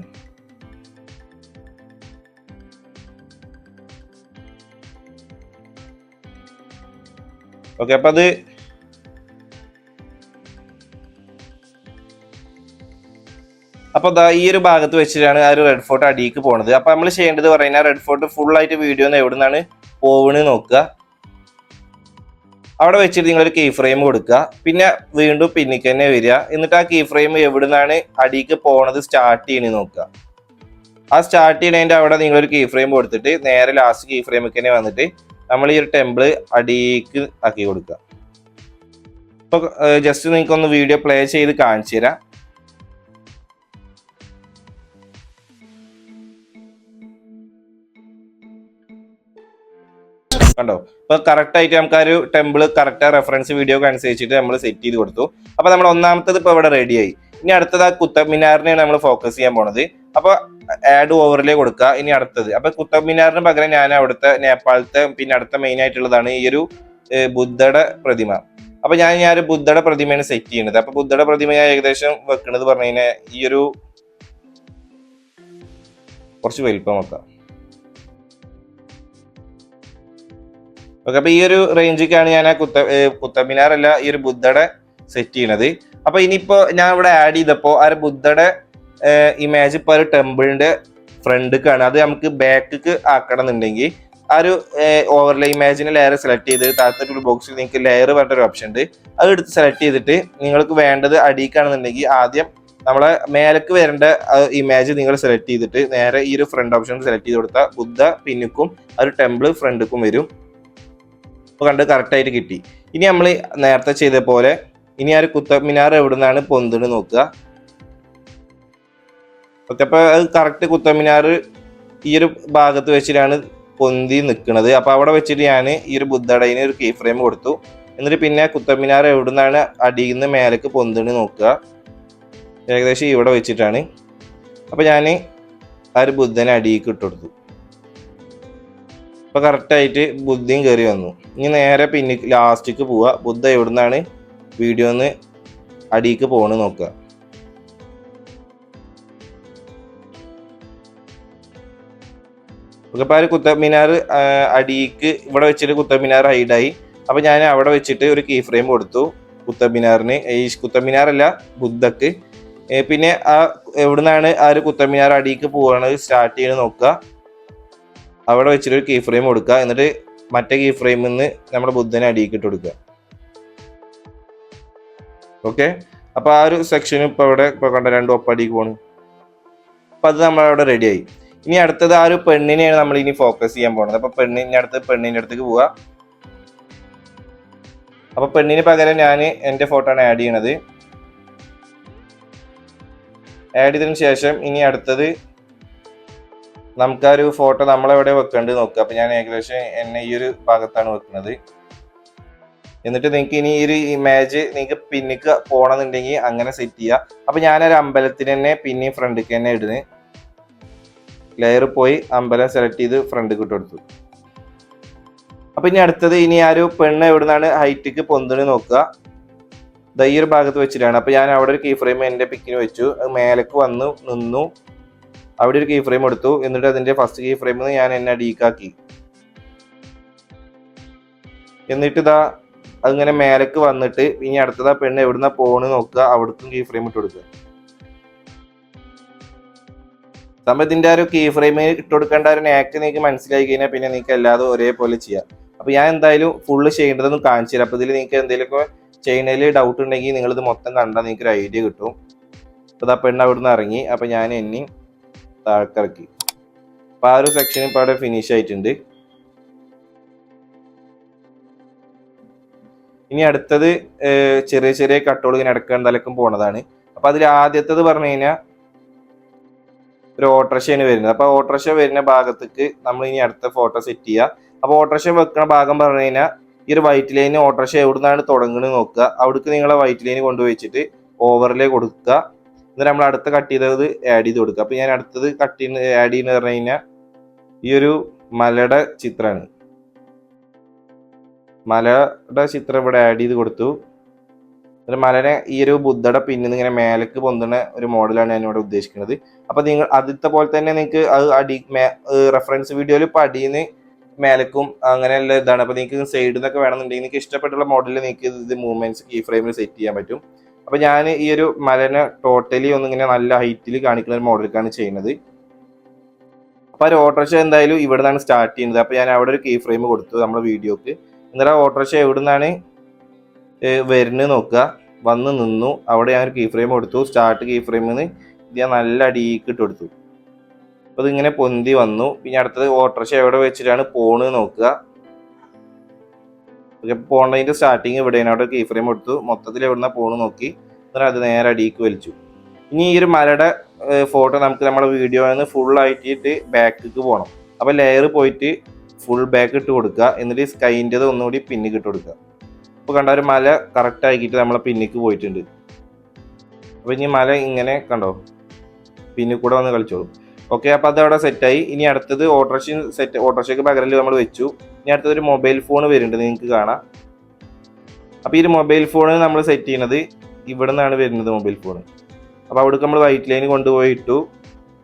ഓക്കെ, അപ്പൊ അത് ഈ ഒരു ഭാഗത്ത് വെച്ചിട്ടാണ് ആ ഒരു റെഡ് ഫോർട്ട് അടിയിലേക്ക് പോണത്. അപ്പൊ നമ്മൾ ചെയ്യേണ്ടത് പറയുന്നത് റെഡ് ഫോർട്ട് ഫുൾ ആയിട്ട് വീഡിയോ എവിടെ നിന്നാണ് പോവണ് നോക്കുക. അവിടെ വെച്ചിട്ട് നിങ്ങളൊരു കീ ഫ്രെയിം കൊടുക്കുക. പിന്നെ വീണ്ടും പിന്നിക്ക് തന്നെ വരിക. എന്നിട്ട് ആ കീ ഫ്രെയിം എവിടെ നിന്നാണ് അടിയിലേക്ക് പോണത് സ്റ്റാർട്ട് ചെയ്യണേ നോക്കുക. ആ സ്റ്റാർട്ട് ചെയ്യണതിന്റെ അവിടെ നിങ്ങളൊരു കീ ഫ്രെയിം കൊടുത്തിട്ട് നേരെ ലാസ്റ്റ് കീ ഫ്രെയിമിക്ക് തന്നെ വന്നിട്ട് നമ്മൾ ഈ ഒരു ടെമ്പിള് അടിയിലേക്ക് ആക്കി കൊടുക്കുക. ഇപ്പൊ ജസ്റ്റ് നിങ്ങൾക്കൊന്ന് വീഡിയോ പ്ലേ ചെയ്ത് കാണിച്ചു തരാം. കണ്ടോ? ഇപ്പൊ കറക്റ്റ് ആയിട്ട് നമുക്ക് ആ ഒരു ടെമ്പിൾ കറക്റ്റ് റെഫറൻസ് വീഡിയോ അനുസരിച്ചിട്ട് നമ്മൾ സെറ്റ് ചെയ്ത് കൊടുത്തു. അപ്പൊ നമ്മൾ ഒന്നാമത്തത് ഇപ്പൊ ഇവിടെ റെഡിയായി. ഇനി അടുത്തത് ആ കുത്തബ് മിനാറിനെയാണ് നമ്മൾ ഫോക്കസ് ചെയ്യാൻ പോണത്. അപ്പൊ ആഡ് ഓവറിലേ കൊടുക്കുക. ഇനി അടുത്തത് അപ്പൊ കുത്തബ് മിനാറിന് പകരം ഞാൻ അവിടുത്തെ നേപ്പാളത്തെ പിന്നെ അടുത്ത മെയിൻ ആയിട്ടുള്ളതാണ് ഈ ഒരു ബുദ്ധയുടെ പ്രതിമ. അപ്പൊ ഞാൻ ഒരു ബുദ്ധയുടെ പ്രതിമയാണ് സെറ്റ് ചെയ്യുന്നത്. അപ്പൊ ബുദ്ധയുടെ പ്രതിമ ഞാൻ ഏകദേശം വെക്കുന്നത് പറഞ്ഞു കഴിഞ്ഞാൽ ഈ ഒരു കുറച്ച് വലിപ്പം വെക്കാം. ഓക്കെ, അപ്പൊ ഈ ഒരു റേഞ്ചിക്കാണ് ഞാൻ ആ കുത്തബ് മിനാർ അല്ല ഈ ഒരു ബുദ്ധയുടെ സെറ്റ് ചെയ്യണത്. അപ്പൊ ഇനിയിപ്പോ ഞാൻ ഇവിടെ ആഡ് ചെയ്തപ്പോ ആ ഒരു ബുദ്ധയുടെ ഇമേജ് ഇപ്പൊ ഒരു ടെമ്പിളിന്റെ ഫ്രണ്ടിക്കാണ്. അത് നമുക്ക് ബാക്കിക്ക് ആക്കണം എന്നുണ്ടെങ്കിൽ ആ ഒരു ഓവർലേ ഇമേജിന് ലെയർ സെലക്ട് ചെയ്ത് താഴത്തെ ബോക്സിൽ നിങ്ങൾക്ക് ലെയർ പറഞ്ഞൊരു ഓപ്ഷൻ ഉണ്ട്. അത് എടുത്ത് സെലക്ട് ചെയ്തിട്ട് നിങ്ങൾക്ക് വേണ്ടത് അടിയിക്കാണെന്നുണ്ടെങ്കിൽ ആദ്യം നമ്മളെ മേലേക്ക് വരേണ്ട ഇമേജ് നിങ്ങൾ സെലക്ട് ചെയ്തിട്ട് നേരെ ഈ ഒരു ഫ്രണ്ട് ഓപ്ഷൻ സെലക്ട് ചെയ്ത് കൊടുത്താൽ ബുദ്ധ പിന്നിക്കും ആ ഒരു ടെമ്പിൾ ഫ്രണ്ടിക്കും വരും. അപ്പോൾ കണ്ട് കറക്റ്റായിട്ട് കിട്ടി. ഇനി നമ്മൾ നേരത്തെ ചെയ്ത പോലെ ഇനി ആ ഒരു കുത്തബ് മിനാർ എവിടെ നിന്നാണ് പൊന്തുന്ന് നോക്കുക. ഓക്കെ, അപ്പോൾ അത് കറക്റ്റ് കുത്തബ് മിനാർ ഈ ഒരു ഭാഗത്ത് വെച്ചിട്ടാണ് പൊന്തി നിൽക്കുന്നത്. അപ്പോൾ അവിടെ വെച്ചിട്ട് ഞാൻ ഈ ഒരു ബുദ്ധടയിന് ഒരു കീ ഫ്രെയിം കൊടുത്തു. എന്നിട്ട് പിന്നെ കുത്തബ് മിനാർ എവിടെ നിന്നാണ് അടിയിൽ നിന്ന് മേലേക്ക് പൊന്തുന്ന് നോക്കുക. ഏകദേശം ഇവിടെ വെച്ചിട്ടാണ്. അപ്പോൾ ഞാൻ ആ ഒരു ബുദ്ധനെ അടിയിലേക്ക് ഇട്ട് കൊടുത്തു. അപ്പോൾ കറക്റ്റായിട്ട് ബുദ്ധയും കയറി വന്നു. ഇനി നേരെ പിന്നെ ലാസ്റ്റിക്ക് പോവുക. ബുദ്ധ എവിടെ നിന്നാണ് വീഡിയോന്ന് അടിയിലേക്ക് പോകണമെന്ന് നോക്കുക. ഓക്കെ, അപ്പോൾ ആ ഒരു കുത്തബ് മിനാർ അടിയിക്ക് ഇവിടെ വെച്ചിട്ട് കുത്തബ് മിനാർ ഹൈഡായി. അപ്പോൾ ഞാൻ അവിടെ വെച്ചിട്ട് ഒരു കീ ഫ്രെയിം കൊടുത്തു കുത്തബ് മിനാറിന്. ഈ കുത്തബ് മിനാറല്ല ബുദ്ധക്ക്. പിന്നെ ആ എവിടെ നിന്നാണ് ആ ഒരു കുത്തബ് മിനാർ അടിയിക്ക് പോവാണ് സ്റ്റാർട്ട് ചെയ്യുന്നത് നോക്കുക. അവിടെ വെച്ചിട്ട് ഒരു കീ ഫ്രെയിം കൊടുക്കുക. എന്നിട്ട് മറ്റേ കീ ഫ്രെയിമിൽ നിന്ന് നമ്മുടെ ബുദ്ധനെ അടിയിക്ക് ഇട്ട് കൊടുക്കുക. ഓക്കെ, അപ്പൊ ആ ഒരു സെക്ഷൻ ഇപ്പൊ അവിടെ ഇപ്പൊ കണ്ട രണ്ടും ഒപ്പടിക്ക് പോണ്. അപ്പൊ അത് നമ്മളവിടെ റെഡിയായി. ഇനി അടുത്തത് ആ ഒരു പെണ്ണിനെയാണ് നമ്മൾ ഇനി ഫോക്കസ് ചെയ്യാൻ പോകുന്നത്. അപ്പൊ പെണ്ണിന്റെ അടുത്തേക്ക് പോവുക. അപ്പൊ പെണ്ണിന് പകരം ഞാൻ എന്റെ ഫോട്ടോ ആണ് ആഡ് ചെയ്യണത്. ആഡ് ചെയ്തതിനു ശേഷം ഇനി അടുത്തത് നമുക്ക് ആ ഒരു ഫോട്ടോ നമ്മളെവിടെ വെക്കേണ്ടത് നോക്കുക. അപ്പൊ ഞാൻ ഏകദേശം എന്നെ ഈ ഒരു ഭാഗത്താണ് വെക്കുന്നത്. എന്നിട്ട് നിങ്ങൾക്ക് ഇനി ഈ ഒരു ഇമേജ് നിങ്ങൾക്ക് പിന്നിക്ക് പോകണമെന്നുണ്ടെങ്കിൽ അങ്ങനെ സെറ്റ് ചെയ്യുക. അപ്പൊ ഞാനൊരു അമ്പലത്തിന് തന്നെ പിന്നെയും ഫ്രണ്ടിക്ക് തന്നെ ഇടുന്നത്. ലെയർ പോയി അമ്പലം സെലക്ട് ചെയ്ത് ഫ്രണ്ടിക്ക് ഇട്ട് കൊടുത്തു. അപ്പൊ ഇനി അടുത്തത് ഇനി ആ ഒരു പെണ്ണ് എവിടെ നിന്നാണ് ഹൈറ്റിക്ക് പൊന്തിന് നോക്കുക. ഈ ഒരു ഭാഗത്ത് വെച്ചിട്ടാണ്. അപ്പൊ ഞാൻ അവിടെ ഒരു കീ ഫ്രെയിം എന്റെ പിക്കിന് വെച്ചു. അത് മേലേക്ക് വന്നു നിന്നു. അവിടെ ഒരു കീ ഫ്രെയിം എടുത്തു. എന്നിട്ട് അതിന്റെ ഫസ്റ്റ് കീ ഫ്രെയിമിൽ ഞാൻ എന്നെ ഡീക്കാക്കി. എന്നിട്ട് ഇതാ അതിങ്ങനെ മേലേക്ക് വന്നിട്ട് ഇനി അടുത്തതാ പെണ്ണ് എവിടുന്ന പോണ് നോക്കുക. അവിടേക്കും കീ ഫ്രെയിം ഇട്ട് കൊടുക്കുക. സംഭവം ഇതിന്റെ ഒരു കീ ഫ്രെയിം ഇട്ട് കൊടുക്കേണ്ട ഒരു നാക്ക് നിങ്ങൾക്ക് മനസ്സിലായി കഴിഞ്ഞാൽ പിന്നെ നിങ്ങൾക്ക് എല്ലാതും ഒരേപോലെ ചെയ്യാം. അപ്പൊ ഞാൻ എന്തായാലും ഫുള്ള് ചെയ്യേണ്ടതൊന്നും കാണിച്ചു തരാം. അപ്പൊ ഇതിൽ നിങ്ങൾക്ക് എന്തെങ്കിലുമൊക്കെ ചെയ്യുന്നതിൽ ഡൗട്ട് ഉണ്ടെങ്കിൽ നിങ്ങളിത് മൊത്തം കണ്ടാൽ നിങ്ങൾക്ക് ഒരു ഐഡിയ കിട്ടും. അപ്പൊ ഇതാ പെണ്ണ് അവിടുന്ന് ഇറങ്ങി. അപ്പൊ ഞാൻ എന്നെ താഴ്ക്കിറക്കി. അപ്പൊ ആ ഒരു സെക്ഷൻ ഇപ്പൊ അവിടെ ഫിനിഷ് ആയിട്ടുണ്ട്. ഇനി അടുത്തത് ചെറിയ ചെറിയ കട്ടുകൾ ഇങ്ങനെ ഇടക്കാൻ തലക്കും പോണതാണ്. അപ്പൊ അതിൽ ആദ്യത്തത് പറഞ്ഞു കഴിഞ്ഞാൽ ഒരു ഓട്ടോറിക്ഷയാണ് വരുന്നത്. അപ്പൊ ഓട്ടോറിക്ഷ വരുന്ന ഭാഗത്തേക്ക് നമ്മൾ ഇനി അടുത്ത ഫോട്ടോ സെറ്റ് ചെയ്യുക. അപ്പൊ ഓട്ടോറിക്ഷ വെക്കുന്ന ഭാഗം പറഞ്ഞു കഴിഞ്ഞാൽ ഈ ഒരു വൈറ്റ് ലൈന് ഓട്ടോറിക്ഷ എവിടെ നിന്നാണ് തുടങ്ങുന്നത് നോക്കുക. അവിടേക്ക് നിങ്ങളെ വൈറ്റ് ലൈന് കൊണ്ടുവച്ചിട്ട് ഓവർലേ കൊടുക്കുക. എന്നിട്ട് നമ്മൾ അടുത്ത കട്ട് ചെയ്തത് ആഡ് ചെയ്ത് കൊടുക്കുക. അപ്പോൾ ഞാൻ അടുത്തത് ആഡ് ചെയ്യുന്നത് പറഞ്ഞു കഴിഞ്ഞാൽ ഈ ഒരു മലയുടെ ചിത്രമാണ്. മലയുടെ ചിത്രം ഇവിടെ ആഡ് ചെയ്ത് കൊടുത്തു. ഒരു മലനെ ഈ ഒരു ബുദ്ധയുടെ പിന്നിൽ ഇങ്ങനെ മേലേക്ക് പൊന്തുന്ന ഒരു മോഡലാണ് ഞാൻ ഇവിടെ ഉദ്ദേശിക്കുന്നത്. അപ്പൊ നിങ്ങൾ ആദ്യത്തെ പോലെ തന്നെ നിങ്ങൾക്ക് അത് റെഫറൻസ് വീഡിയോയിൽ ഇപ്പൊ അടിയിന്ന് മേലക്കും അങ്ങനെയുള്ള ഇതാണ്. അപ്പൊ നിങ്ങൾക്ക് സൈഡിൽ നിന്നൊക്കെ വേണമെന്നുണ്ടെങ്കിൽ നിങ്ങൾക്ക് ഇഷ്ടപ്പെട്ടുള്ള മോഡലിൽ നിങ്ങൾക്ക് ഇത് മൂവ്മെന്റ്സ് കീ ഫ്രെയിമിൽ സെറ്റ് ചെയ്യാൻ പറ്റും. അപ്പൊ ഞാൻ ഈ ഒരു മലനെ ടോട്ടലി ഒന്നിങ്ങനെ നല്ല ഹൈറ്റിൽ കാണിക്കുന്ന ഒരു മോഡലിലേക്കാണ് ചെയ്യുന്നത്. അപ്പൊ ഒരു ഓട്ടോറിക്ഷ എന്തായാലും ഇവിടെ നിന്നാണ് സ്റ്റാർട്ട് ചെയ്യുന്നത്. അപ്പൊ ഞാൻ അവിടെ ഒരു കീ ഫ്രെയിം കൊടുത്തു നമ്മുടെ വീഡിയോക്ക്. എന്നിട്ട് ആ ഓട്ടോറിക്ഷ എവിടെ നിന്നാണ് വരുന്നത് നോക്കുക. വന്ന് നിന്നു, അവിടെ ഞാൻ ഒരു കീ ഫ്രെയിം കൊടുത്തു. സ്റ്റാർട്ട് കീ ഫ്രെയിമിൽ നിന്ന് ഞാൻ നല്ല അടിയിക്ക് ഇട്ട് കൊടുത്തു. അപ്പോൾ ഇതിങ്ങനെ പൊന്തി വന്നു. പിന്നെ അടുത്തത് ഓട്ടോറിക്ഷ എവിടെ വെച്ചിട്ടാണ് പോണ് നോക്കുക. പോണതിൻ്റെ സ്റ്റാർട്ടിങ് ഇവിടെയാണ്. അവിടെ കീ ഫ്രെയിം കൊടുത്തു. മൊത്തത്തിൽ എവിടുന്ന പോണ് നോക്കി എന്നിട്ട് അത് നേരെ അടിയിക്ക് വലിച്ചു. ഇനി ഈ ഒരു മലയുടെ ഫോട്ടോ നമുക്ക് നമ്മുടെ വീഡിയോയിൽ നിന്ന് ഫുൾ ആയിട്ട് ബാക്കിലേക്ക് പോകണം. അപ്പോൾ ലെയർ പോയിട്ട് ഫുൾ ബാക്ക് ഇട്ട് കൊടുക്കുക. എന്നിട്ട് സ്കൈൻ്റെത് ഒന്നുകൂടി പിന്നിക്ക് ഇട്ട് കൊടുക്കുക. അപ്പോൾ കണ്ട ഒരു മല കറക്റ്റ് ആക്കിയിട്ട് നമ്മളെ പിന്നിക്ക് പോയിട്ടുണ്ട്. അപ്പോൾ ഇനി മല ഇങ്ങനെ കണ്ടോ പിന്നിൽ കൂടെ വന്ന് കളിച്ചോളും. ഓക്കെ, അപ്പോൾ അതവിടെ സെറ്റായി. ഇനി അടുത്തത് ഓട്ടോറിക്ഷയ്ക്ക് പകരം നമ്മൾ വെച്ചു. ഇനി അടുത്തത് ഒരു മൊബൈൽ ഫോൺ വരുന്നുണ്ട്, നിങ്ങൾക്ക് കാണാം. അപ്പോൾ ഈ ഒരു മൊബൈൽ ഫോൺ നമ്മൾ സെറ്റ് ചെയ്യുന്നത് ഇവിടെ നിന്നാണ് വരുന്നത് മൊബൈൽ ഫോൺ. അപ്പോൾ അവിടേക്ക് നമ്മൾ വൈറ്റ് ലൈൻ കൊണ്ടുപോയി ഇട്ടു.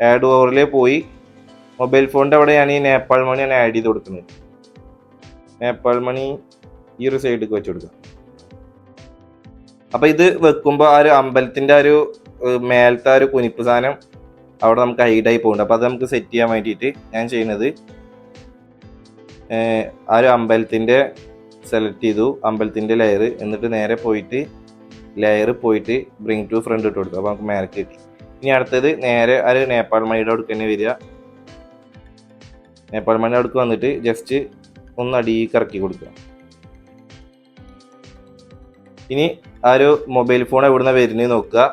ആഡ് ഓവറിലേ പോയി മൊബൈൽ ഫോണിൻ്റെ അവിടെ ഞാൻ ഈ നേപ്പാൾ മണിയാണ് ആഡ് ചെയ്ത് കൊടുക്കുന്നത്. നേപ്പാൾ മണി ഈ ഒരു സൈഡിലേക്ക് വെച്ച് കൊടുക്കുക. അപ്പോൾ ഇത് വെക്കുമ്പോൾ ആ ഒരു അമ്പലത്തിൻ്റെ ആ ഒരു മേലത്തെ ആ ഒരു കുനിപ്പ് സാധനം അവിടെ നമുക്ക് ഹൈഡായി പോകുന്നുണ്ട്. അപ്പോൾ അത് നമുക്ക് സെറ്റ് ചെയ്യാൻ വേണ്ടിയിട്ട് ഞാൻ ചെയ്യുന്നത് ആ ഒരു അമ്പലത്തിൻ്റെ സെലക്ട് ചെയ്തു, അമ്പലത്തിൻ്റെ ലെയർ. എന്നിട്ട് നേരെ പോയിട്ട് ലെയർ പോയിട്ട് ബ്രിങ് ടു ഫ്രണ്ട് ഇട്ട് കൊടുത്തു. അപ്പോൾ നമുക്ക് മേലേക്ക് കിട്ടി. ഇനി അടുത്തത് നേരെ ആ ഒരു നേപ്പാൾ മണിയുടെ അടുക്ക് തന്നെ വരിക. നേപ്പാൾ മണിയുടെ അടുക്ക് വന്നിട്ട് ജസ്റ്റ് ഒന്ന് അടിയിലേക്ക് ഇറക്കി കൊടുക്കുക. ഇനി ആ ഒരു മൊബൈൽ ഫോൺ എവിടുന്ന വരുന്നത് നോക്കുക.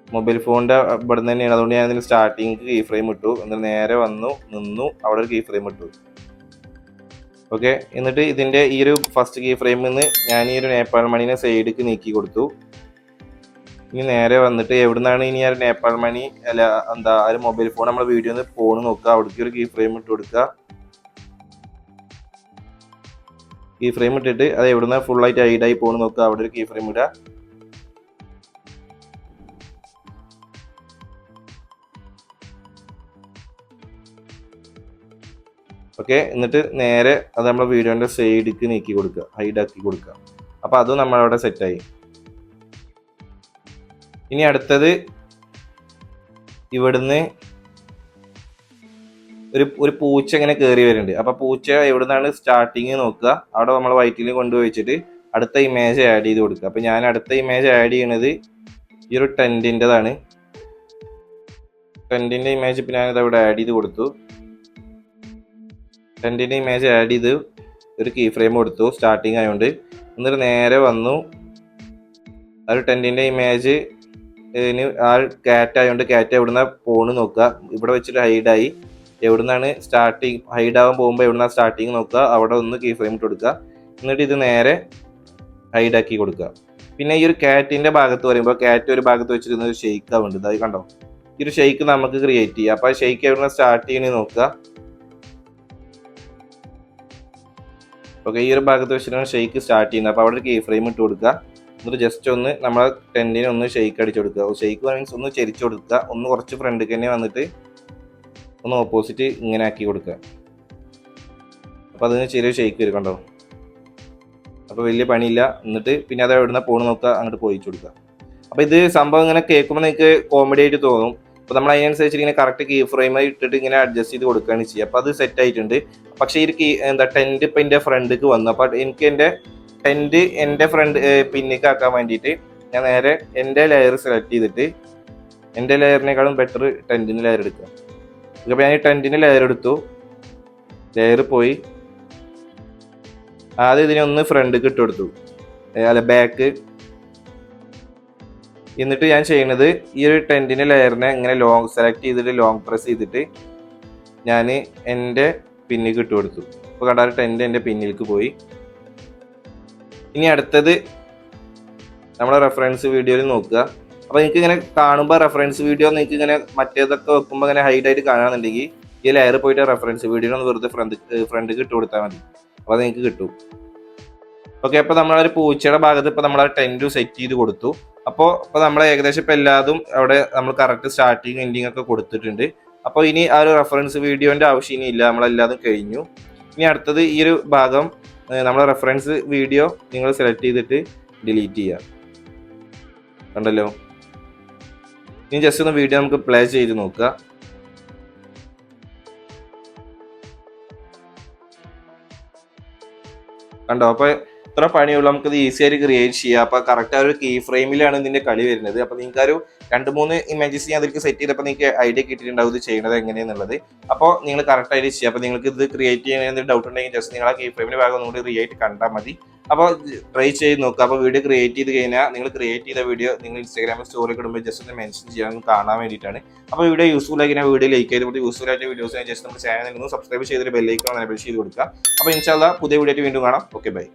മൊബൈൽ ഫോണിൻ്റെ ഇവിടെ നിന്ന് തന്നെയാണ്. അതുകൊണ്ട് ഞാൻ ഇതിന് സ്റ്റാർട്ടിങ് കീ ഫ്രെയിം ഇട്ടു. എന്നിട്ട് നേരെ വന്നു നിന്നു, അവിടെ ഒരു കീ ഫ്രെയിം ഇട്ടു. ഓക്കെ, എന്നിട്ട് ഇതിൻ്റെ ഈ ഒരു ഫസ്റ്റ് കീ ഫ്രെയിമിൽ നിന്ന് ഞാൻ ഈ ഒരു നേപ്പാൾ മണീനെ സൈഡിലേക്ക് നീക്കി കൊടുത്തു. ഇനി നേരെ വന്നിട്ട് എവിടുന്നാണ് ഇനി ആ ഒരു നേപ്പാൾ മണി അല്ല എന്താ ആ ഒരു മൊബൈൽ ഫോൺ നമ്മുടെ വീഡിയോ ഒന്ന് ഫോൺ നോക്കുക. അവിടേക്ക് ഒരു കീ ഫ്രെയിം ഇട്ട് കൊടുക്കുക. കീ ഫ്രെയിം ഇട്ടിട്ട് അത് എവിടുന്ന ഫുള്ളായിട്ട് ഹൈഡായി പോണ് നോക്കുക. അവിടെ ഒരു കീ ഫ്രെയിം ഇടുക. ഓക്കെ, എന്നിട്ട് നേരെ അത് നമ്മുടെ വീഡിയോൻ്റെ സൈഡിലേക്ക് നീക്കി കൊടുക്കുക, ഹൈഡാക്കി കൊടുക്കുക. അപ്പോൾ അതും നമ്മളവിടെ സെറ്റായി. ഇനി അടുത്തത് ഇവിടുന്ന് ഒരു പൂച്ച ഇങ്ങനെ കയറി വരുന്നുണ്ട്. അപ്പോൾ പൂച്ച എവിടുന്നാണ് സ്റ്റാർട്ടിങ് നോക്കുക. അവിടെ നമ്മൾ വൈറ്റിൽ കൊണ്ടുപോയിച്ചിട്ട് അടുത്ത ഇമേജ് ആഡ് ചെയ്ത് കൊടുക്കുക. അപ്പോൾ ഞാൻ അടുത്ത ഇമേജ് ആഡ് ചെയ്യണത് ഈ ഒരു ടെൻറ്റിൻ്റെതാണ്. ടെൻറ്റിൻ്റെ ഇമേജ് ഇപ്പം ഞാനിത് അവിടെ ആഡ് ചെയ്ത് കൊടുത്തു. ടെൻറ്റിൻ്റെ ഇമേജ് ആഡ് ചെയ്ത് ഒരു കീ ഫ്രെയിം കൊടുത്തു സ്റ്റാർട്ടിങ് ആയതുകൊണ്ട്. എന്നിട്ട് നേരെ വന്നു ആ ഒരു ടെൻറ്റിൻ്റെ ഇമേജ് ആ ക്യാറ്റ് ആയതുകൊണ്ട് ക്യാറ്റ് എവിടുന്ന പോണ് നോക്കുക. ഇവിടെ വെച്ചിട്ട് ഹൈഡായി. എവിടുന്നാണ് സ്റ്റാർട്ടിങ് ഹൈഡാവാൻ പോകുമ്പോൾ എവിടുന്നാണ് സ്റ്റാർട്ടിങ് നോക്കുക. അവിടെ ഒന്ന് കീ ഫ്രെയിം ഇട്ട് കൊടുക്കുക. എന്നിട്ട് ഇത് നേരെ ഹൈഡാക്കി കൊടുക്കുക. പിന്നെ ഈ ഒരു ക്യാറ്റിൻ്റെ ഭാഗത്ത് പറയുമ്പോൾ ക്യാറ്റ് ഒരു ഭാഗത്ത് വെച്ചിരുന്ന ഒരു ഷെയ്ക്ക് ആവുന്നുണ്ട്. അത് കണ്ടോ, ഈ ഒരു ഷെയ്ക്ക് നമുക്ക് ക്രിയേറ്റ് ചെയ്യാം. അപ്പോൾ ആ ഷെയ്ക്ക് എവിടുന്ന സ്റ്റാർട്ട് ചെയ്യണമെന്ന് നോക്കുക. ഓക്കെ, ഈ ഒരു ഭാഗത്ത് വെച്ചിട്ടാണ് ഷെയ്ക്ക് സ്റ്റാർട്ട് ചെയ്യുന്നത്. അപ്പോൾ അവിടെ ഒരു കീ ഫ്രെയിം ഇട്ട് കൊടുക്കുക. എന്നിട്ട് ജസ്റ്റ് ഒന്ന് നമ്മളെ ടെൻറ്റിനെ ഒന്ന് ഷെയ്ക്ക് അടിച്ചു കൊടുക്കുക. ഷെയ്ക്ക് മീൻസ് ഒന്ന് ചെരിച്ചു കൊടുക്കുക. ഒന്ന് കുറച്ച് ഫ്രണ്ടിലേക്ക് തന്നെ വന്നിട്ട് ഒന്ന് ഓപ്പോസിറ്റ് ഇങ്ങനെ ആക്കി കൊടുക്കുക. അപ്പോൾ അതിന് ചെറിയ ഷെയ്ക്ക് വരും കണ്ടോ. അപ്പോൾ വലിയ പണിയില്ല. എന്നിട്ട് പിന്നെ അത് എവിടുന്ന പോണ് നോക്കുക, അങ്ങോട്ട് പോയിച്ചു കൊടുക്കുക. അപ്പോൾ ഇത് സംഭവം ഇങ്ങനെ കേൾക്കുമ്പോൾ നിങ്ങൾക്ക് കോമഡി ആയിട്ട് തോന്നും. അപ്പോൾ നമ്മൾ അതിനനുസരിച്ച് ഇങ്ങനെ കറക്റ്റ് കീ ഫ്രെയിം ഇട്ടിട്ട് ഇങ്ങനെ അഡ്ജസ്റ്റ് ചെയ്ത് കൊടുക്കുകയാണ് ചെയ്യുക. അപ്പോൾ അത് സെറ്റ് ആയിട്ടുണ്ട്. പക്ഷേ ഈ ടെൻറ്റ് ഇപ്പം എൻ്റെ ഫ്രണ്ടിലേക്ക് വന്നു. അപ്പോൾ എനിക്ക് എൻ്റെ ടെൻറ്റ് എൻ്റെ പിന്നിലേക്ക് ആക്കാൻ വേണ്ടിയിട്ട് ഞാൻ നേരെ എൻ്റെ ലെയർ സെലക്ട് ചെയ്തിട്ട് എൻ്റെ ലെയറിനേക്കാളും ബെറ്റർ ടെൻറ്റിന് ലെയർ എടുക്കുക. അപ്പോൾ ഞാൻ ഈ ടെൻറ്റിന് ലെയർ എടുത്തു. ലെയർ പോയി ആദ്യം ഇതിനെ ഒന്ന് ഫ്രണ്ടിലേക്ക് ഇട്ട് കൊടുത്തു, അല്ല ബാക്ക്. എന്നിട്ട് ഞാൻ ചെയ്യുന്നത് ഈ ഒരു ടെൻറ്റിൻ്റെ ലെയറിനെ ഇങ്ങനെ സെലക്ട് ചെയ്തിട്ട് ലോങ് പ്രസ് ചെയ്തിട്ട് ഞാൻ എൻ്റെ പിന്നിലേക്ക് ഇട്ട് കൊടുത്തു. അപ്പോൾ കണ്ടാൽ ടെൻറ്റ് എൻ്റെ പിന്നിലേക്ക് പോയി. ഇനി അടുത്തത് നമ്മുടെ റെഫറൻസ് വീഡിയോയിൽ നോക്കുക. അപ്പോൾ നിങ്ങൾക്ക് ഇങ്ങനെ കാണുമ്പോൾ റെഫറൻസ് വീഡിയോ നിങ്ങൾക്ക് ഇങ്ങനെ മറ്റേതൊക്കെ വെക്കുമ്പോൾ ഇങ്ങനെ ഹൈഡായിട്ട് കാണാന്നുണ്ടെങ്കിൽ ഈ ലെയർ പോയിട്ട് റെഫറൻസ് വീഡിയോ ഒന്ന് വെറുതെ ഫ്രണ്ട് ഇട്ട് കൊടുത്താൽ മതി. അപ്പോൾ അത് നിങ്ങൾക്ക് കിട്ടും. ഓക്കെ, അപ്പോൾ നമ്മളൊരു പൂച്ചയുടെ ഭാഗത്ത് ഇപ്പോൾ നമ്മൾ ടെൻറ്റ് സെറ്റ് ചെയ്ത് കൊടുത്തു. അപ്പോൾ നമ്മൾ ഏകദേശം ഇപ്പോൾ എല്ലാതും അവിടെ നമ്മൾ കറക്റ്റ് സ്റ്റാർട്ടിങ് എൻഡിങ് ഒക്കെ കൊടുത്തിട്ടുണ്ട്. അപ്പോൾ ഇനി ആ ഒരു റെഫറൻസ് വീഡിയോൻ്റെ ആവശ്യം ഇനി ഇല്ല, നമ്മളെല്ലാതും കഴിഞ്ഞു. ഇനി അടുത്തത് ഈ ഒരു ഭാഗം നമ്മൾ റെഫറൻസ് വീഡിയോ നിങ്ങൾ സെലക്ട് ചെയ്തിട്ട് ഡിലീറ്റ് ചെയ്യുക. കണ്ടല്ലോ, ഇനി ജസ്റ്റ് ഒന്ന് വീഡിയോ നമുക്ക് പ്ലേ ചെയ്ത് നോക്കുക. കണ്ടോ, അപ്പോൾ ഇത്ര പണിയുള്ളൂ, നമുക്കിത് ഈസി ആയിട്ട് ക്രിയേറ്റ് ചെയ്യാം. അപ്പോൾ കറക്റ്റ് ആ ഒരു കീ ഫ്രെയിമിലാണ് ഇതിന്റെ കളി വരുന്നത്. അപ്പോൾ നിങ്ങൾക്ക് ഒരു 2-3 ഇമേജസ് ഞാൻ അതിലേക്ക് സെറ്റ് ചെയ്തപ്പോൾ നിങ്ങൾക്ക് ഐഡിയ കിട്ടിയിട്ടുണ്ടാവും ഇത് ചെയ്യുന്നത് എങ്ങനെയാണെന്നുള്ളത്. അപ്പോൾ നിങ്ങൾ കറക്റ്റ് ആയിട്ട് ചെയ്യുക. അപ്പോൾ നിങ്ങൾക്ക് ഇത് ക്രിയേറ്റ് ചെയ്യാൻ എന്തെങ്കിലും ഡൗട്ട് ഉണ്ടെങ്കിൽ ജസ്റ്റ് നിങ്ങൾ ആ കീ ഫ്രെയിമിന്റെ ഭാഗം ഒന്നുകൂടി റിയേറ്റ് കണ്ടാൽ മതി. അപ്പോൾ ട്രൈ ചെയ്ത് നോക്കുക. അപ്പോൾ വീഡിയോ ക്രിയേറ്റ് ചെയ്ത് കഴിഞ്ഞാൽ നിങ്ങൾ ക്രിയേറ്റ് ചെയ്ത വീഡിയോ നിങ്ങൾ ഇൻസ്റ്റാഗ്രാമിൽ സ്റ്റോറി ഇടുമ്പോൾ ജസ്റ്റ് ഒന്ന് മെൻഷൻ ചെയ്യാൻ കാണാൻ വേണ്ടിയിട്ടാണ്. അപ്പോൾ വീഡിയോ യൂസ്ഫുൾ ആയി വീഡിയോ ലൈക്ക് ചെയ്തിട്ട് യൂസ്ഫുൾ ആയിട്ട് വീഡിയോസ് ജസ്റ്റ് നമ്മുടെ ചാനൽ സബ്സ്ക്രൈബ് ചെയ്തിട്ട് ബെല്ലൈക്കൺ എനേബിൾ ചെയ്ത് കൊടുക്കുക. അപ്പോൾ ഇൻഷാല്ലാ പുതിയ വീഡിയോ വീണ്ടും കാണാം. Okay, by.